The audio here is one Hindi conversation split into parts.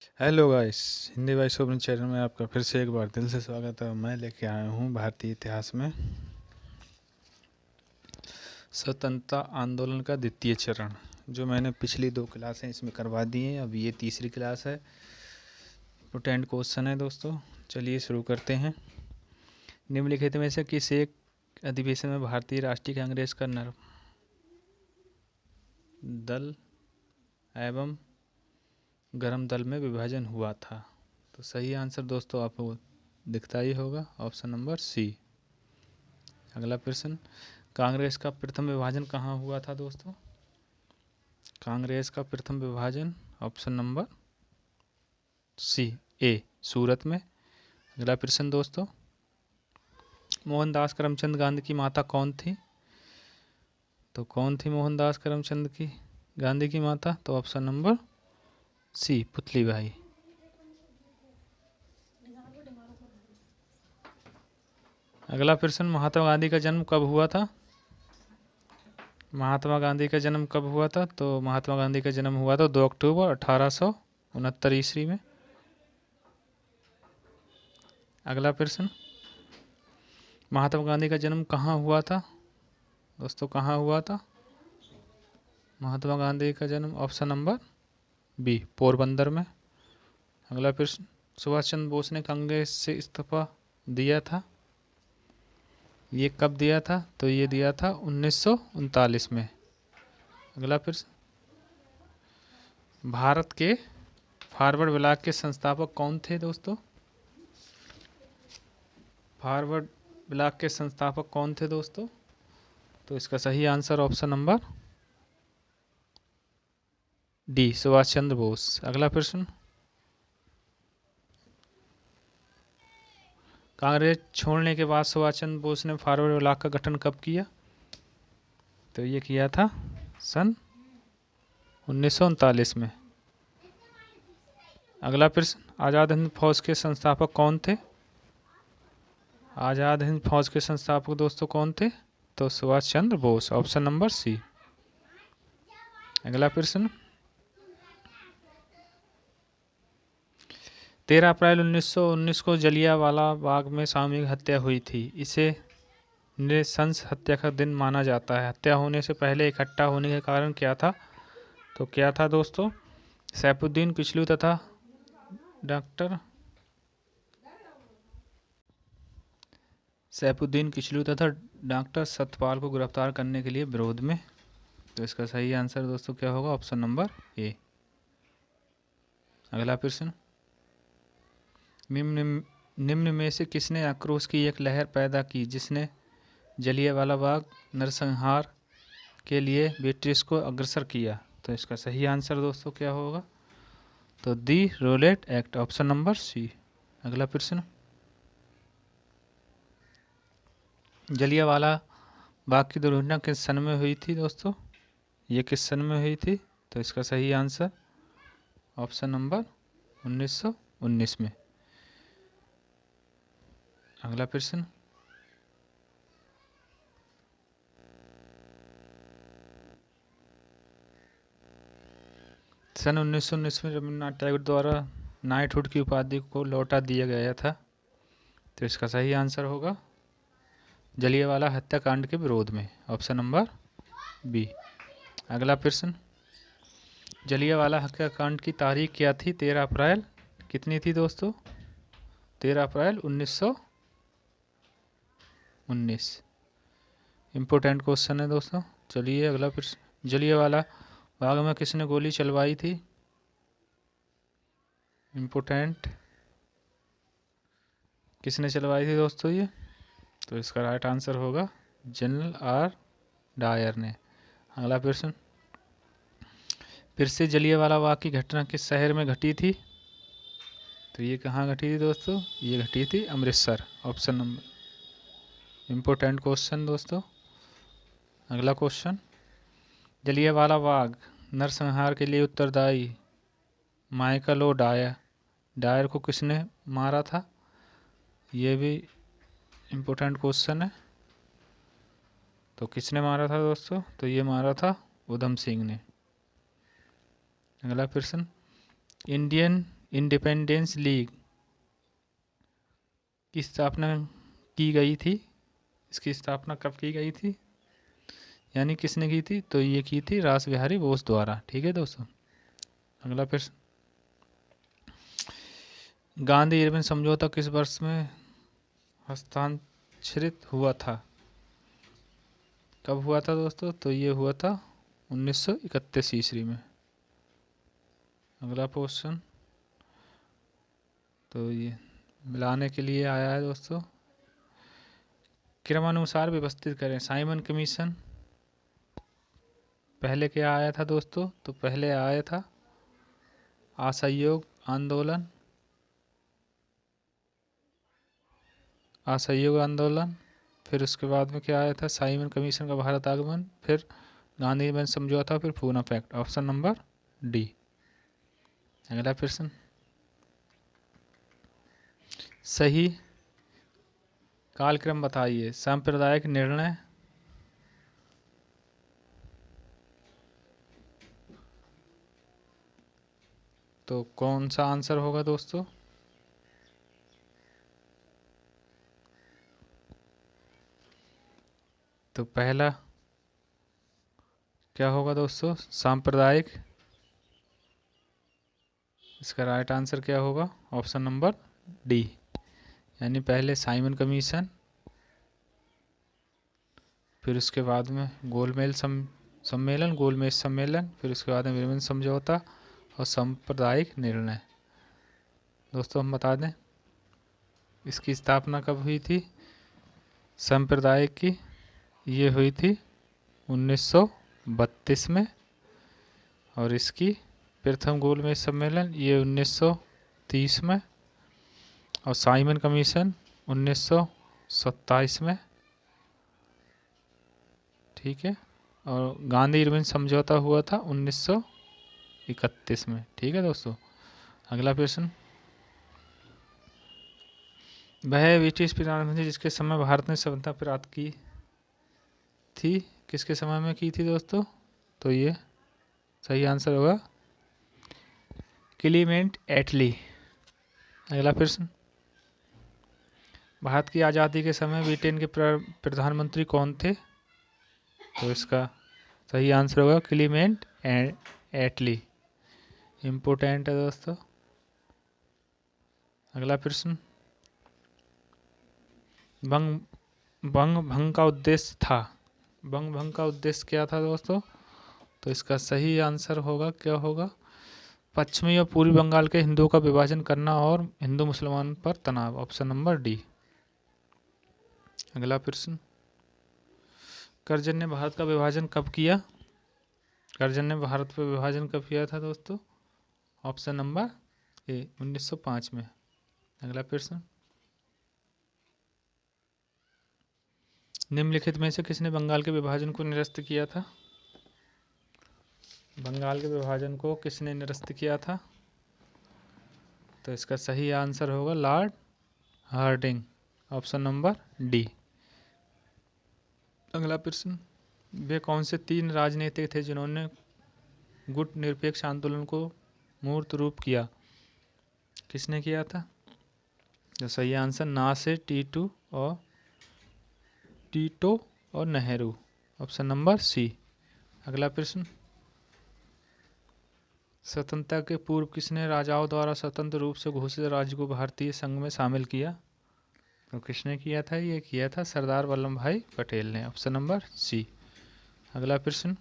Hello guys. हिंदी भाई सोबन चैनल में आपका फिर से एक बार दिल से स्वागत है। मैं लेके आया हूँ भारतीय इतिहास में स्वतंत्रता आंदोलन का द्वितीय चरण, जो मैंने पिछली 2 क्लासें इसमें करवा दी हैं। अब ये तीसरी क्लास है। इम्पोर्टेंट क्वेश्चन है दोस्तों, चलिए शुरू करते हैं। निम्नलिखित में से किस एक अधिवेशन में भारतीय राष्ट्रीय कांग्रेस का नर दल एवं गरम दल में विभाजन हुआ था? तो सही आंसर दोस्तों आपको दिखता ही होगा, ऑप्शन नंबर सी। अगला प्रश्न, कांग्रेस का प्रथम विभाजन कहाँ हुआ था दोस्तों? कांग्रेस का प्रथम विभाजन ऑप्शन नंबर सी ए, सूरत में। अगला प्रश्न दोस्तों, मोहनदास करमचंद गांधी की माता कौन थी? तो कौन थी मोहनदास करमचंद की गांधी की माता? तो ऑप्शन नंबर सी, पुतलीबाई। अगला प्रश्न, महात्मा गांधी का जन्म कब हुआ था? महात्मा गांधी का जन्म कब हुआ था? तो महात्मा गांधी का जन्म हुआ था 2 अक्टूबर 1869 ईस्वी में। अगला प्रश्न, महात्मा गांधी का जन्म कहाँ हुआ था दोस्तों? कहाँ हुआ था महात्मा गांधी का जन्म? ऑप्शन नंबर बी, पोरबंदर में। अगला प्रश्न, सुभाष चंद्र बोस ने कांग्रेस से इस्तीफा दिया था, ये कब दिया था? तो ये दिया था 1939 में। अगला प्रश्न, भारत के फॉरवर्ड ब्लॉक के संस्थापक कौन थे दोस्तों? फॉरवर्ड ब्लॉक के संस्थापक कौन थे दोस्तों? तो इसका सही answer option number D, Subhash Chandra Bose. अगला प्रश्न, कांग्रेस छोड़ने के बाद सुभाष चंद्र बोस ने फॉरवर्ड ब्लॉक का गठन कब किया? तो ये किया था सन 1939 में। अगला प्रश्न, आज़ाद हिंद फौज के संस्थापक कौन थे? आज़ाद हिंद फौज के संस्थापक दोस्तों कौन थे? तो Subhash Chandra Bose, option number C. अगला प्रश्न, 13 अप्रैल 1919 को जलियांवाला बाग में सामूहिक हत्या हुई थी, इसे नृशंस हत्या का दिन माना जाता है। हत्या होने से पहले इकट्ठा होने का कारण क्या था? तो क्या था दोस्तों? सैफुद्दीन किचलू तथा डॉक्टर डॉक्टर सतपाल को गिरफ्तार करने के लिए विरोध में। तो इसका सही आंसर दोस्तों क्या होगा? Option number A. अगला प्रश्न, निम्न में से किसने आक्रोश की एक लहर पैदा की जिसने जलियांवाला बाग नरसंहार के लिए ब्रिटिश को अग्रसर किया? तो इसका सही आंसर दोस्तों क्या होगा? तो the Rowlatt Act, option number C. अगला प्रश्न, जलियांवाला बाग की दुर्घटना किस सन में हुई थी दोस्तों? ये किस सन में हुई थी? तो इसका सही आंसर ऑप्शन नंबर 1919 में। अगला प्रश्न, सन 1919 में रविन्द्रनाथ टैगोर द्वारा नाइटहुड की उपाधि को लौटा दिया गया था। तो इसका सही आंसर होगा जलियांवाला हत्याकांड के विरोध में, ऑप्शन नंबर बी। अगला प्रश्न, जलियांवाला हत्याकांड की तारीख क्या थी? 13 अप्रैल कितनी थी दोस्तों? 13 अप्रैल 1919। इम्पोर्टेंट क्वेश्चन है दोस्तों। चलिए अगला प्रश्न, जलियांवाला बाग में किसने गोली चलवाई थी? इम्पोर्टेंट, किसने चलवाई थी दोस्तों ये? तो इसका राइट आंसर होगा जनरल आर डायर ने। अगला प्रश्न, फिर से जलियांवाला बाग की घटना किस शहर में घटी थी? तो ये कहाँ घटी थी दोस्तों? ये घटी थी Amritsar, option number. Important question दोस्तों। अगला क्वेश्चन, जलियांवाला बाग नरसंहार के लिए उत्तरदायी माइकल ओ डायर को किसने मारा था? ये भी इम्पोर्टेंट क्वेश्चन है। तो किसने मारा था दोस्तों? तो ये मारा था उधम सिंह ने। अगला प्रश्न, इंडियन इंडिपेंडेंस लीग की स्थापना की गई थी? इसकी स्थापना कब की गई थी, यानी किसने की थी? तो ये की थी रास बिहारी बोस द्वारा। ठीक है दोस्तों, अगला प्रश्न, गांधी इरविन समझौता किस वर्ष में हस्ताक्षरित हुआ था? कब हुआ था दोस्तों? तो ये हुआ था 1931 ईस्वी में। अगला क्वेश्चन, तो ये मिलाने के लिए आया है दोस्तों, क्रमानुसार व्यवस्थित करें। साइमन कमीशन पहले क्या आया था दोस्तों? तो पहले आया था असहयोग आंदोलन, असहयोग आंदोलन, फिर उसके बाद में क्या आया था? साइमन कमीशन का भारत आगमन, फिर गांधी इरविन समझौता, फिर Poona pact. Option number D. अगला प्रश्न, सही कालक्रम बताइए। सांप्रदायिक निर्णय, तो कौन सा आंसर होगा दोस्तों? तो पहला क्या होगा दोस्तों? सांप्रदायिक। इसका राइट आंसर क्या होगा? ऑप्शन नंबर डी, यानी पहले साइमन कमीशन, फिर उसके बाद में सम्मेलन, गोलमेज सम्मेलन, फिर उसके बाद में इरविन समझौता और सांप्रदायिक निर्णय। दोस्तों हम बता दें इसकी स्थापना कब हुई थी सांप्रदायिक की? ये हुई थी 1932 में, और इसकी प्रथम गोलमेज सम्मेलन ये 1930 में, और साइमन कमीशन 1927 में। ठीक है, और गांधी इरविन समझौता हुआ था 1931 में। ठीक है दोस्तों, अगला प्रश्न, वह ब्रिटिश प्रधानमंत्री जिसके समय भारत ने स्वतंत्रता प्राप्त की थी, किसके समय में की थी दोस्तों? तो ये सही आंसर होगा क्लीमेंट एटली। अगला प्रश्न, भारत की आज़ादी के समय ब्रिटेन के प्रधानमंत्री कौन थे? तो इसका सही आंसर होगा क्लीमेंट एटली। इम्पोर्टेंट है दोस्तों। अगला प्रश्न, बंग भंग का उद्देश्य था, बंग भंग का उद्देश्य क्या था दोस्तों? तो इसका सही आंसर होगा क्या होगा? पश्चिमी और पूर्वी बंगाल के हिंदुओं का विभाजन करना और हिंदू मुसलमान पर तनाव। Option number D. अगला प्रश्न, कर्जन ने भारत का विभाजन कब किया? कर्जन ने भारत पर विभाजन कब किया था दोस्तों? ऑप्शन नंबर ए 1905 में। अगला प्रश्न, निम्नलिखित में से किसने बंगाल के विभाजन को निरस्त किया था? बंगाल के विभाजन को किसने निरस्त किया था? तो इसका सही आंसर होगा Lord Hardinge. Option number D. अगला प्रश्न, वे कौन से 3 राजनीतिक थे जिन्होंने गुट निरपेक्ष आंदोलन को मूर्त रूप किया? किसने किया था? तो सही आंसर नासिर टीटो और नेहरू। Option number C. अगला प्रश्न, स्वतंत्रता के पूर्व किसने राजाओं द्वारा स्वतंत्र रूप से घोषित राज्य को भारतीय संघ में शामिल किया? तो किसने किया था? ये किया था सरदार वल्लभ भाई पटेल ने। Option number C. अगला प्रश्न,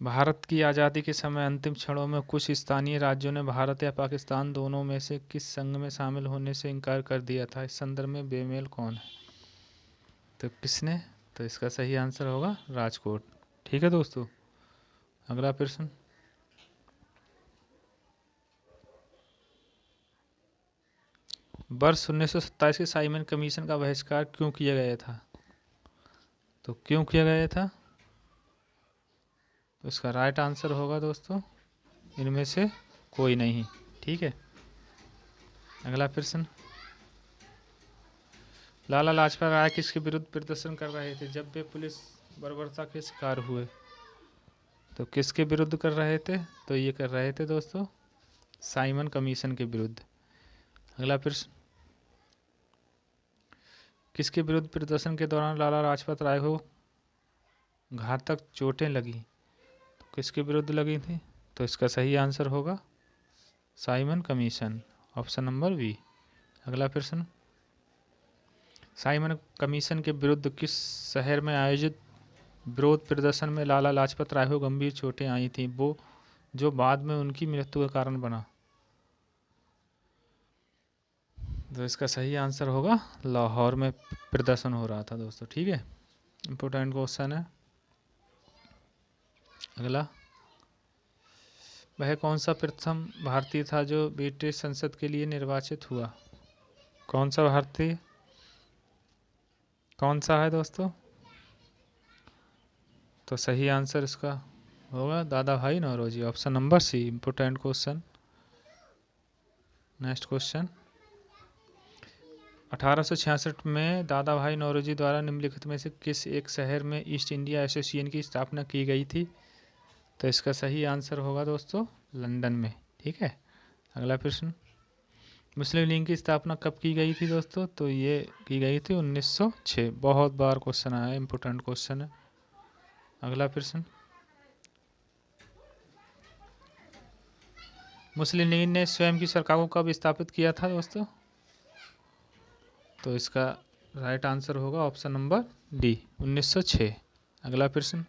भारत की आज़ादी के समय अंतिम क्षणों में कुछ स्थानीय राज्यों ने भारत या पाकिस्तान दोनों में से किस संघ में शामिल होने से इनकार कर दिया था? इस संदर्भ में बेमेल कौन है? तो किसने? तो इसका सही आंसर होगा राजकोट। ठीक है दोस्तों, अगला प्रश्न, वर्ष 1927 के साइमन कमीशन का बहिष्कार क्यों किया गया था? तो क्यों किया गया था? तो इसका राइट आंसर होगा दोस्तों इनमें से कोई नहीं। ठीक है, अगला प्रश्न, लाला लाजपत राय किसके विरुद्ध प्रदर्शन कर रहे थे जब वे पुलिस बर्बरता के शिकार हुए? तो किसके विरुद्ध कर रहे थे? तो ये कर रहे थे दोस्तों साइमन कमीशन के विरुद्ध। अगला प्रश्न, किसके विरुद्ध प्रदर्शन के दौरान लाला लाजपत राय को घातक चोटें लगी? तो किसके विरुद्ध लगी थी? तो इसका सही आंसर होगा Simon commission, option number B. अगला प्रश्न, साइमन कमीशन के विरुद्ध किस शहर में आयोजित विरोध प्रदर्शन में लाला लाजपत राय को गंभीर चोटें आई थीं, वो जो बाद में उनकी मृत्यु का कारण बना? तो इसका सही आंसर होगा लाहौर में प्रदर्शन हो रहा था दोस्तों। ठीक है, इंपॉर्टेंट क्वेश्चन है। अगला, वह कौन सा प्रथम भारतीय था जो ब्रिटिश संसद के लिए निर्वाचित हुआ? कौन सा भारतीय, कौन सा है दोस्तों? तो सही आंसर इसका होगा Dadabhai Naoroji, option number C, important question. Next question, 1866 में दादा भाई नौरोजी द्वारा निम्नलिखित में से किस एक शहर में ईस्ट इंडिया एसोसिएशन की स्थापना की गई थी? तो इसका सही आंसर होगा दोस्तों लंदन में। ठीक है, अगला प्रश्न, मुस्लिम लीग की स्थापना कब की गई थी दोस्तों? तो ये की गई थी 1906। बहुत बार क्वेश्चन आया है, इंपोर्टेंट क्वेश्चन है। अगला प्रश्न, मुस्लिम लीग ने स्वयं की सरकार को कब स्थापित किया था दोस्तों? तो इसका राइट आंसर होगा ऑप्शन नंबर डी, 1906। अगला प्रश्न,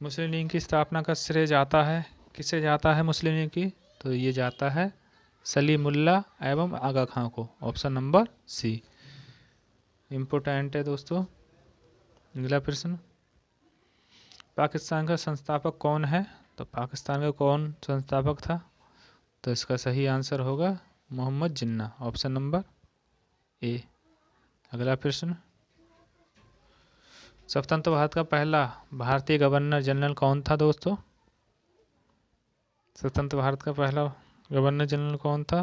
मुस्लिम लीग की स्थापना का श्रेय जाता है, किसे जाता है मुस्लिम लीग की? तो ये जाता है सलीमुल्लाह एवं आगा खां को, ऑप्शन नंबर सी, इम्पोर्टेंट है दोस्तों। अगला प्रश्न, पाकिस्तान का संस्थापक कौन है? तो पाकिस्तान का कौन संस्थापक था? तो इसका सही आंसर होगा मोहम्मद जिन्ना, ऑप्शन नंबर ए। अगला प्रश्न, स्वतंत्र भारत का पहला भारतीय गवर्नर जनरल कौन था दोस्तों? स्वतंत्र भारत का पहला गवर्नर जनरल कौन था?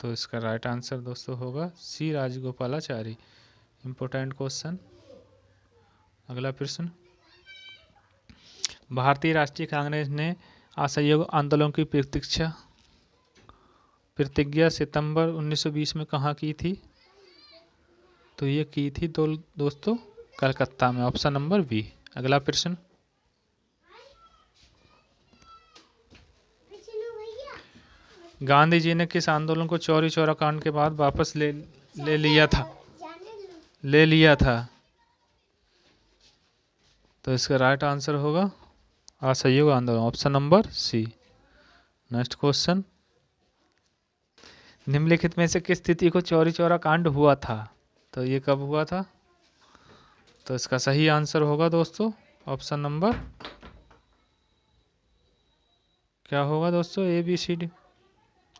तो इसका राइट आंसर दोस्तों होगा सी, राजगोपालाचारी, इंपोर्टेंट क्वेश्चन। अगला प्रश्न, भारतीय राष्ट्रीय कांग्रेस ने असहयोग आंदोलन की प्रतिज्ञा सितंबर 1920 में कहाँ की थी? तो ये की थी दोस्तों कलकत्ता में, ऑप्शन नंबर बी। अगला प्रश्न, गांधी जी ने किस आंदोलन को चौरी चौरा कांड के बाद वापस ले लिया था? तो इसका राइट आंसर होगा असहयोग आंदोलन, option number C. Next question, निम्नलिखित में से किस तिथि को चौरी चौरा कांड हुआ था? तो ये कब हुआ था? तो इसका सही आंसर होगा दोस्तों ऑप्शन नंबर, क्या होगा दोस्तों, A B C D,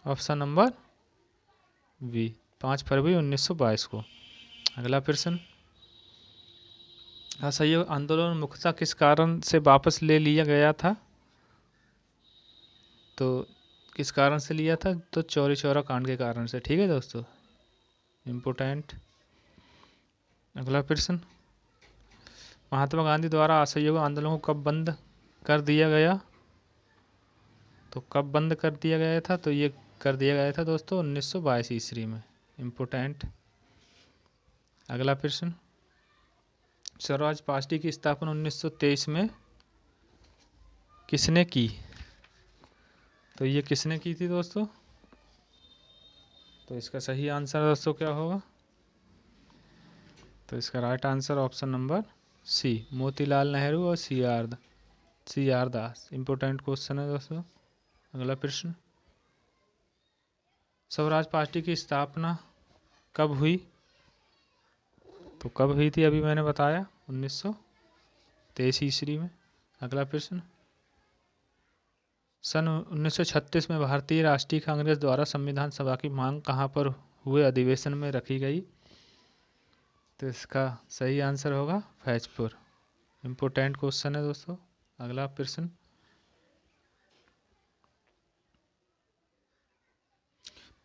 option number B, 5 फरवरी 1922 को। अगला प्रश्न, असहयोग आंदोलन मुख्यतः किस कारण से वापस ले लिया गया था? तो किस कारण से लिया था? तो चौरी चौरा कांड के कारण से। ठीक है दोस्तों, इम्पोर्टेंट। अगला प्रश्न, महात्मा गांधी द्वारा असहयोग आंदोलन को कब बंद कर दिया गया? तो कब बंद कर दिया गया था? तो ये कर दिया गया था दोस्तों 1922 ईस्वी में, इम्पोर्टेंट। अगला प्रश्न, स्वराज पार्टी की स्थापना 1923 में किसने की? तो ये किसने की थी दोस्तों? तो इसका सही आंसर दोस्तों क्या होगा? तो इसका right answer option number C, Motilal Nehru और C R Das, important question है दोस्तों। अगला प्रश्न, स्वराज पार्टी की स्थापना कब हुई? तो कब हुई थी अभी मैंने बताया 1923 ईस्वी में। अगला प्रश्न, सन 1936 में भारतीय राष्ट्रीय कांग्रेस द्वारा संविधान सभा की मांग कहाँ पर हुए अधिवेशन में रखी गई? तो इसका सही आंसर होगा फैजपुर, इम्पोर्टेंट क्वेश्चन है दोस्तों। अगला प्रश्न,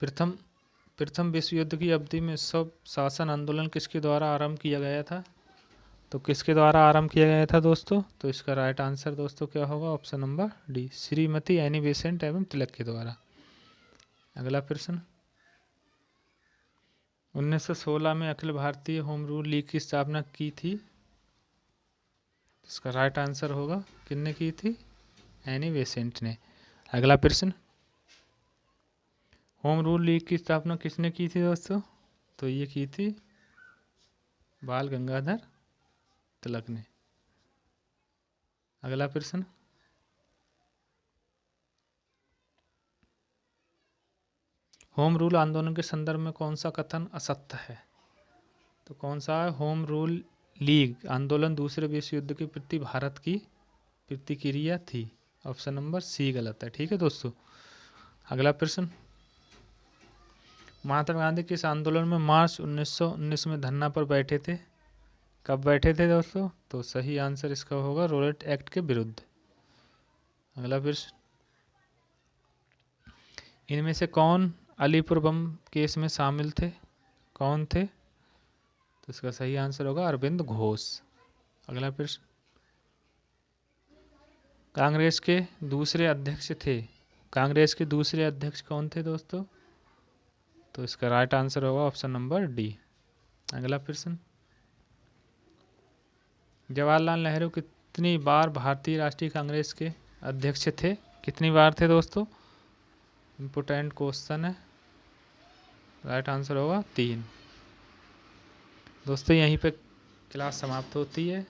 प्रथम विश्व युद्ध की अवधि में सब शासन आंदोलन किसके द्वारा आरंभ किया गया था? तो किसके द्वारा आरंभ किया गया था दोस्तों? तो इसका राइट आंसर दोस्तों क्या होगा? Option number D, Shrimati Annie Besant एवं तिलक के द्वारा। अगला प्रश्न, 1916 में Akhil Bharatiya home rule league की स्थापना की थी। इसका राइट आंसर होगा, किसने की थी? एनी बेसेंट ने। अगला प्रश्न, होम रूल लीग की स्थापना किसने की थी दोस्तों? तो ये की थी बाल गंगाधर तिलक ने। अगला प्रश्न, होम रूल आंदोलन के संदर्भ में कौन सा कथन असत्य है? तो कौन सा है? होम रूल लीग आंदोलन दूसरे विश्व युद्ध के प्रति भारत की प्रतिक्रिया थी। ऑप्शन नंबर सी गलत है। ठीक है दोस्तों। अगला प्रश्न, महात्मा गांधी किस आंदोलन में मार्च 1919 में धरना पर बैठे थे? कब बैठे थे दोस्तों? तो सही आंसर इसका होगा रोलेट एक्ट के विरुद्ध। अगला प्रश्न, इनमें से कौन अलीपुर बम केस में शामिल थे? कौन थे? तो इसका सही आंसर होगा अरविंद घोष। अगला प्रश्न, कांग्रेस के दूसरे अध्यक्ष थे। कांग्रेस के दूसरे अध्यक्ष कौन थे दोस्तों? तो इसका राइट आंसर होगा ऑप्शन नंबर डी। अगला प्रश्न, जवाहरलाल नेहरू कितनी बार भारतीय राष्ट्रीय कांग्रेस के अध्यक्ष थे? कितनी बार थे दोस्तों? इम्पोर्टेंट क्वेश्चन है। राइट आंसर होगा 3। दोस्तों यहीं पे क्लास समाप्त होती है।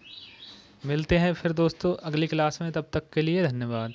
मिलते हैं फिर दोस्तों अगली क्लास में, तब तक के लिए धन्यवाद।